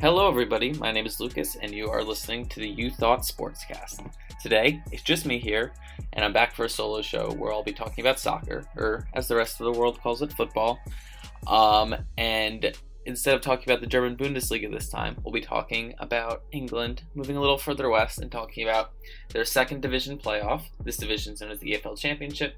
Hello everybody, my name is Lucas and you are listening to the You Thought Sportscast. Today, it's just me here, and I'm back for a solo show where I'll be talking about soccer, or as the rest of the world calls it, football. And instead of talking about the German Bundesliga this time, we'll be talking about England, moving a little further west and talking about their second division playoff. This division is known as the EFL Championship,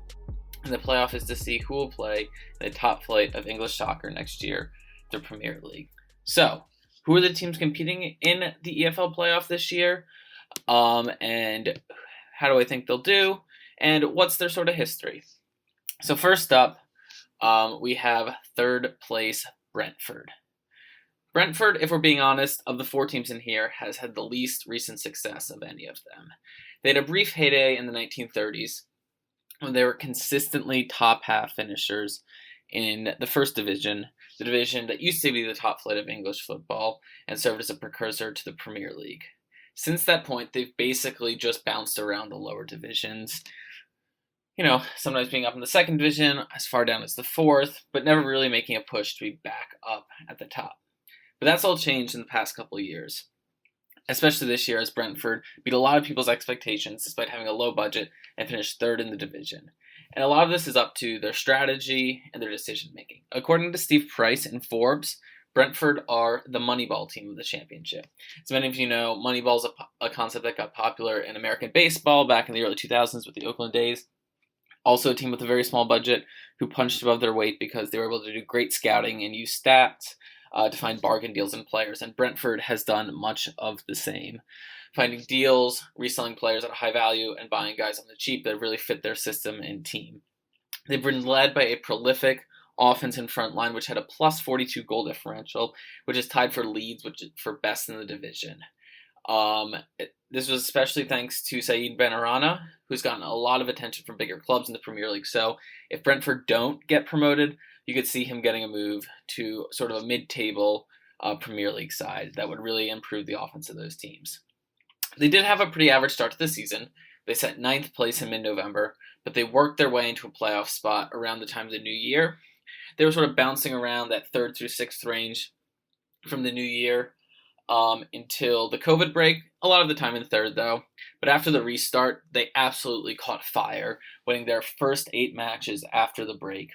and the playoff is to see who will play in the top flight of English soccer next year, the Premier League. So, who are the teams competing in the EFL playoff this year? And how do I think they'll do? And what's their sort of history? So first up, we have third place Brentford. Brentford, if we're being honest, of the four teams in here, has had the least recent success of any of them. They had a brief heyday in the 1930s when they were consistently top half finishers in the first division, the division that used to be the top flight of English football and served as a precursor to the Premier League. Since that point, they've basically just bounced around the lower divisions, sometimes being up in the second division, as far down as the fourth, but never really making a push to be back up at the top. But that's all changed in the past couple of years, especially this year as Brentford beat a lot of people's expectations despite having a low budget and finished third in the division. And a lot of this is up to their strategy and their decision-making. According to Steve Price in Forbes, Brentford are the Moneyball team of the championship. As many of you know, Moneyball is a concept that got popular in American baseball back in the early 2000s with the Oakland A's. Also a team with a very small budget who punched above their weight because they were able to do great scouting and use stats to find bargain deals in players. And Brentford has done much of the same, finding deals, reselling players at a high value, and buying guys on the cheap that really fit their system and team. They've been led by a prolific offense in front line, which had a plus 42 goal differential, which is tied for Leeds, which is for best in the division. This was especially thanks to Said Benrahma, who's gotten a lot of attention from bigger clubs in the Premier League. So if Brentford don't get promoted, you could see him getting a move to sort of a mid-table Premier League side that would really improve the offense of those teams. They did have a pretty average start to the season. They set 9th place in mid-November, but they worked their way into a playoff spot around the time of the new year. They were sort of bouncing around that 3rd through 6th range from the new year until the COVID break, a lot of the time in 3rd though. But after the restart, they absolutely caught fire, winning their first 8 matches after the break.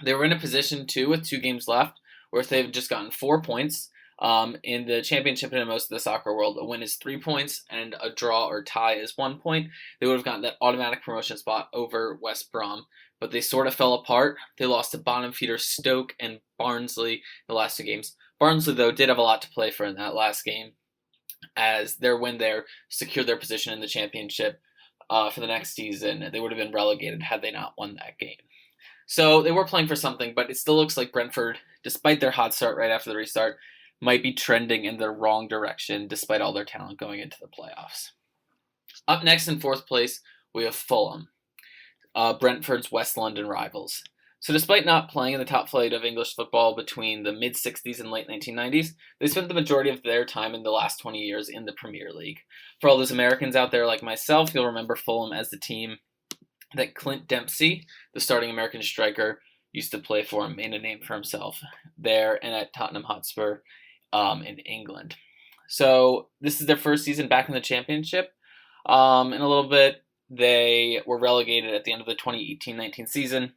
They were in a position too, with 2 games left, where if they've just gotten 4 points, in the championship and in most of the soccer world, a win is 3 points and a draw or tie is 1 point. They would have gotten that automatic promotion spot over West Brom, but they sort of fell apart. They lost to bottom feeders Stoke and Barnsley the last 2 games. Barnsley, though, did have a lot to play for in that last game, as their win there secured their position in the championship for the next season. They would have been relegated had they not won that game. So they were playing for something, but it still looks like Brentford, despite their hot start right after the restart, might be trending in the wrong direction despite all their talent going into the playoffs. Up next in 4th place, we have Fulham, Brentford's West London rivals. So despite not playing in the top flight of English football between the mid-60s and late 1990s, they spent the majority of their time in the last 20 years in the Premier League. For all those Americans out there like myself, you'll remember Fulham as the team that Clint Dempsey, the starting American striker, used to play for and made a name for himself there and at Tottenham Hotspur in England. So this is their first season back in the championship. In a little bit, they were relegated at the end of the 2018-19 season,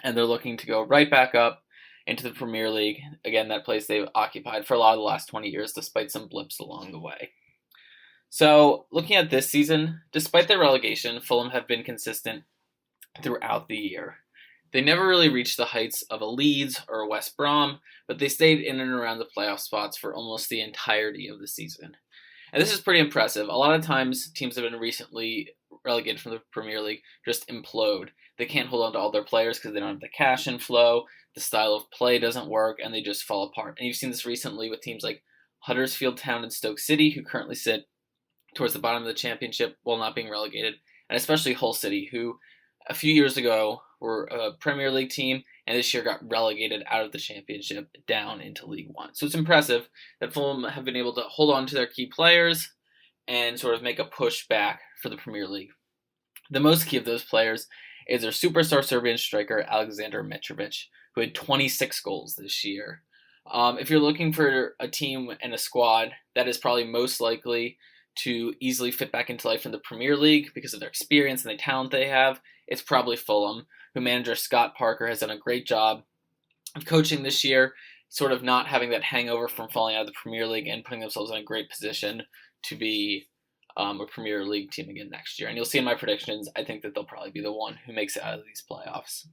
and they're looking to go right back up into the Premier League. Again, that place they've occupied for a lot of the last 20 years, despite some blips along the way. So, looking at this season, despite their relegation, Fulham have been consistent throughout the year. They never really reached the heights of a Leeds or a West Brom, but they stayed in and around the playoff spots for almost the entirety of the season. And this is pretty impressive. A lot of times, teams that have been recently relegated from the Premier League just implode. They can't hold on to all their players because they don't have the cash inflow, the style of play doesn't work, and they just fall apart. And you've seen this recently with teams like Huddersfield Town and Stoke City, who currently sit towards the bottom of the championship while not being relegated, and especially Hull City, who a few years ago were a Premier League team, and this year got relegated out of the championship down into League One. So it's impressive that Fulham have been able to hold on to their key players and sort of make a push back for the Premier League. The most key of those players is their superstar Serbian striker Alexander Mitrovic, who had 26 goals this year. If you're looking for a team and a squad that is probably most likely to easily fit back into life in the Premier League because of their experience and the talent they have, it's probably Fulham, who manager Scott Parker has done a great job of coaching this year, sort of not having that hangover from falling out of the Premier League and putting themselves in a great position to be a Premier League team again next year. And you'll see in my predictions, I think that they'll probably be the one who makes it out of these playoffs.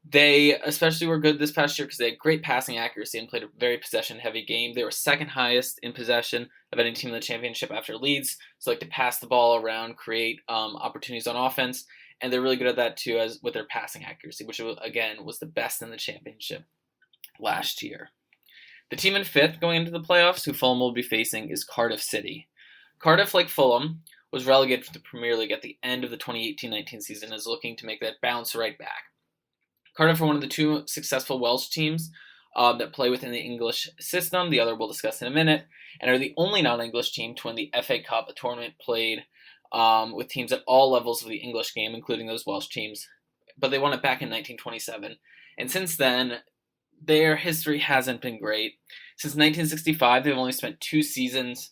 They especially were good this past year because they had great passing accuracy and played a very possession-heavy game. They were second highest in possession of any team in the championship after Leeds, so like to pass the ball around, create opportunities on offense, and they're really good at that too, as with their passing accuracy, which again was the best in the championship last year. The team in fifth going into the playoffs, who Fulham will be facing, is Cardiff City. Cardiff, like Fulham, was relegated to the Premier League at the end of the 2018-19 season and is looking to make that bounce right back. Cardiff are one of the two successful Welsh teams that play within the English system, the other we'll discuss in a minute, and are the only non-English team to win the FA Cup, a tournament played with teams at all levels of the English game, including those Welsh teams. But they won it back in 1927. And since then, their history hasn't been great. Since 1965, they've only spent 2 seasons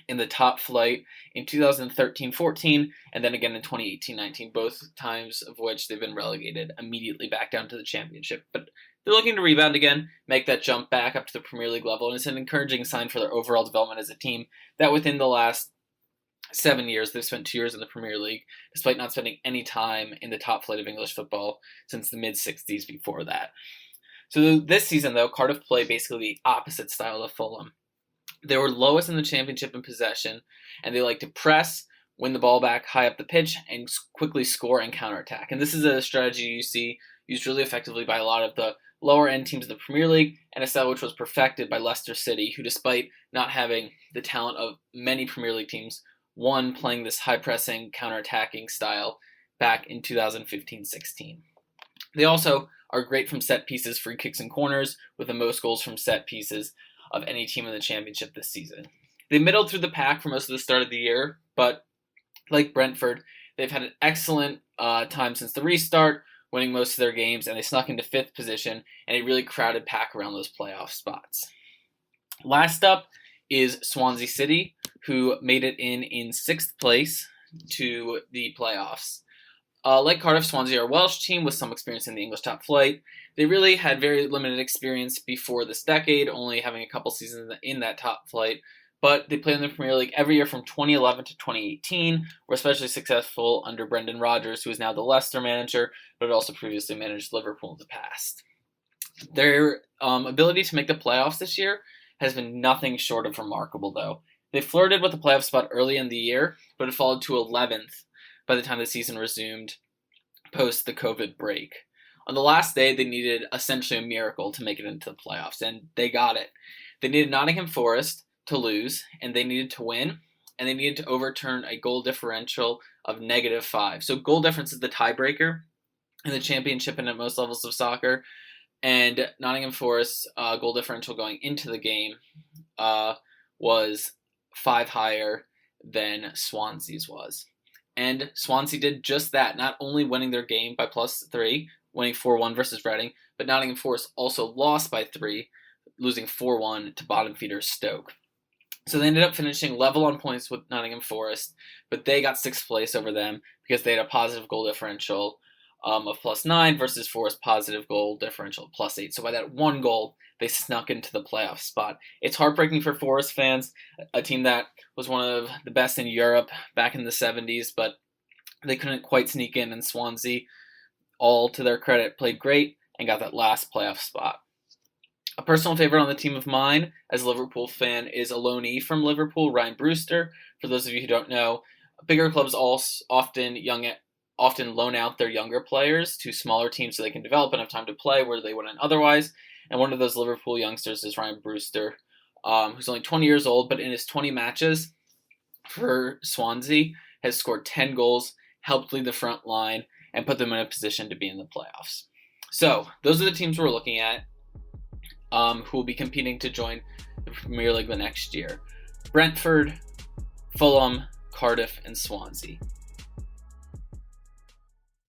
in the top flight, in 2013-14, and then again in 2018-19, both times of which they've been relegated immediately back down to the championship. But they're looking to rebound again, make that jump back up to the Premier League level, and it's an encouraging sign for their overall development as a team that within the last 7 years, they've spent 2 years in the Premier League, despite not spending any time in the top flight of English football since the mid-60s before that. So this season, though, Cardiff play basically the opposite style of Fulham. They were lowest in the championship in possession, and they like to press, win the ball back high up the pitch, and quickly score and counterattack. And this is a strategy you see used really effectively by a lot of the lower-end teams of the Premier League, and a style which was perfected by Leicester City, who, despite not having the talent of many Premier League teams, won playing this high-pressing, counterattacking style back in 2015-16. They also are great from set pieces, free kicks, and corners, with the most goals from set pieces of any team in the championship this season. They middled through the pack for most of the start of the year, but like Brentford, they've had an excellent time since the restart, winning most of their games, and they snuck into 5th position and a really crowded pack around those playoff spots. Last up is Swansea City, who made it in 6th place to the playoffs. Like Cardiff, Swansea are a Welsh team with some experience in the English top flight. They really had very limited experience before this decade, only having a couple seasons in that top flight. But they played in the Premier League every year from 2011 to 2018, were especially successful under Brendan Rodgers, who is now the Leicester manager, but also previously managed Liverpool in the past. Their ability to make the playoffs this year has been nothing short of remarkable, though. They flirted with the playoff spot early in the year, but it followed to 11th by the time the season resumed post the COVID break. On the last day, they needed essentially a miracle to make it into the playoffs, and they got it. They needed Nottingham Forest to lose, and they needed to win, and they needed to overturn a goal differential of -5. So goal difference is the tiebreaker in the championship and at most levels of soccer, and Nottingham Forest's goal differential going into the game was 5 higher than Swansea's was. And Swansea did just that, not only winning their game by +3, winning 4-1 versus Reading, but Nottingham Forest also lost by 3, losing 4-1 to bottom feeder Stoke. So they ended up finishing level on points with Nottingham Forest, but they got 6th place over them because they had a positive goal differential of +9 versus Forest positive goal differential of +8. So by that one goal, they snuck into the playoff spot. It's heartbreaking for Forest fans, a team that was one of the best in Europe back in the 70s, but they couldn't quite sneak in, and Swansea, all to their credit, played great and got that last playoff spot. A personal favorite on the team of mine, as a Liverpool fan, is a loanee from Liverpool, Ryan Brewster. For those of you who don't know, bigger clubs often loan out their younger players to smaller teams so they can develop and have time to play where they wouldn't otherwise. And one of those Liverpool youngsters is Ryan Brewster, who's only 20 years old, but in his 20 matches for Swansea has scored 10 goals, helped lead the front line, and put them in a position to be in the playoffs. So those are the teams we're looking at who will be competing to join the Premier League the next year. Brentford, Fulham, Cardiff, and Swansea.